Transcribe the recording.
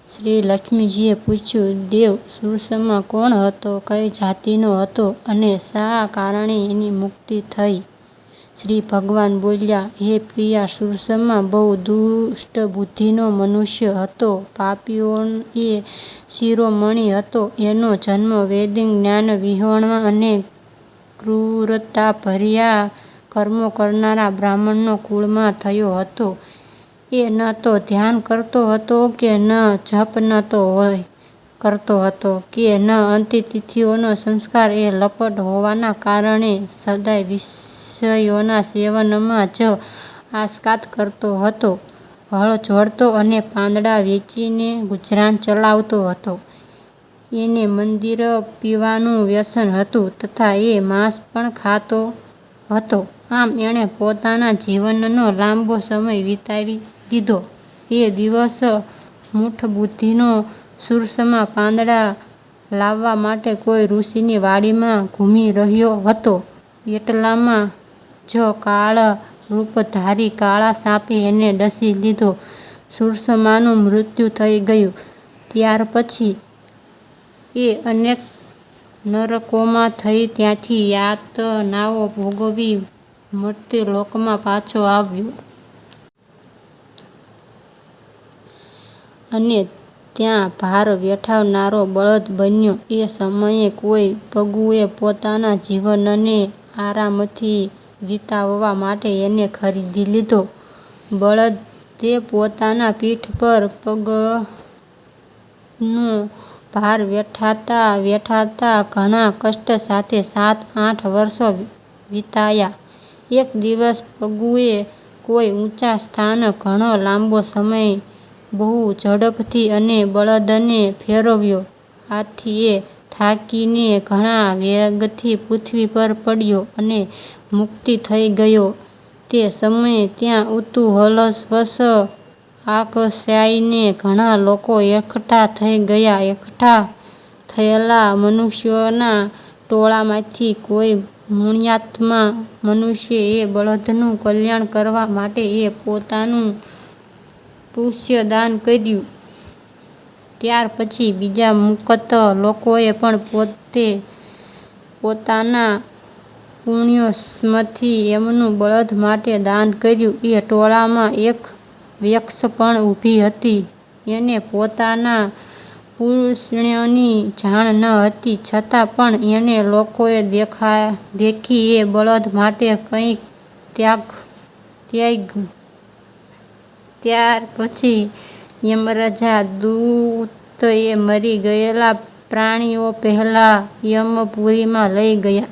શ્રી લક્ષ્મીજીએ પૂછ્યું, દેવ, સુરસમા કોણ હતો, કઈ જાતિનો હતો અને શા કારણે એની મુક્તિ થઈ? શ્રી ભગવાન બોલ્યા, હે પ્રિયા, સુરસમા બહુ દુષ્ટ બુદ્ધિનો મનુષ્ય હતો. પાપીઓએ શિરોમણી હતો. એનો જન્મ વૈદિક જ્ઞાન વિહોણા અને ક્રૂરતાભર્યા કર્મો કરનારા બ્રાહ્મણનો કુળમાં થયો હતો. એ ન તો ધ્યાન કરતો હતો કે ન જપ ન તો કરતો હતો કે ન અંત્યતિથિઓનો સંસ્કાર. એ લંપટ હોવાના કારણે સદાય વિષયોના સેવનમાં જ આસક્ત કરતો હતો. હળ જોડતો અને પાંદડા વેચીને ગુજરાન ચલાવતો હતો. એને મંદિર પીવાનું વ્યસન હતું તથા એ માંસ પણ ખાતો હતો. આમ એણે પોતાના જીવનનો લાંબો સમય વિતાવી દીધો. એ દિવસ મૂઢબુદ્ધિનો સુરસમા પાંદડા લાવવા માટે કોઈ ઋષિની વાડીમાં ઘૂમી રહ્યો હતો. એટલામાં જ કાળ રૂપધારી કાળા સાપે એને ડસી લીધો. સુરસમાનું મૃત્યુ થઈ ગયું. ત્યાર પછી એ અનેક નરકોમાં થઈ ત્યાંથી યાતનાઓ ભોગવી મર્ત્યલોકમાં પાછો આવ્યો. અને ત્યાં ભાર વેઠનારો બળદ બન્યો. એ સમયે કોઈ પગુએ પોતાના જીવનને આરામથી વિતાવવા માટે એને ખરીદી લીધો. બળદે પોતાના પીઠ પર પગનો ભાર વેઠાતા વેઠાતા ઘણા કષ્ટ સાથે 7-8 વર્ષો વિતાવ્યા. એક દિવસ પગુએ કોઈ ઊંચા સ્થાન ઘણો લાંબો સમય બહુ ઝડપથી અને બળદને ફેરવ્યો. આથી એ થાકીને ઘણા વેગથી પૃથ્વી પર પડ્યો અને મુક્ત થઈ ગયો. તે સમયે ત્યાં કુતૂહલવશ આકર્ષાઈને ઘણા લોકો એકઠા થઈ ગયા. એકઠા થયેલા મનુષ્યોના ટોળામાંથી કોઈ પુણ્યાત્મા મનુષ્યએ બળદનું કલ્યાણ કરવા માટે એ પોતાનું પુષ્યદાન કર્યું. ત્યાર પછી બીજા મુક્ત લોકોએ પણ પોતે પોતાના પુણ્યમાંથી એમનું બળદ માટે દાન કર્યું. એ ટોળામાં એક વેશ્ય પણ ઊભી હતી. એને પોતાના પુણ્યની જાણ ન હતી, છતાં પણ એણે લોકોએ દેખી એ બળદ માટે કંઈક ત્યાગ્યું. ત્યાર પછી યમરાજા દૂત એ મરી ગયેલા પ્રાણીઓ પહેલા યમપુરીમાં લઈ ગયા.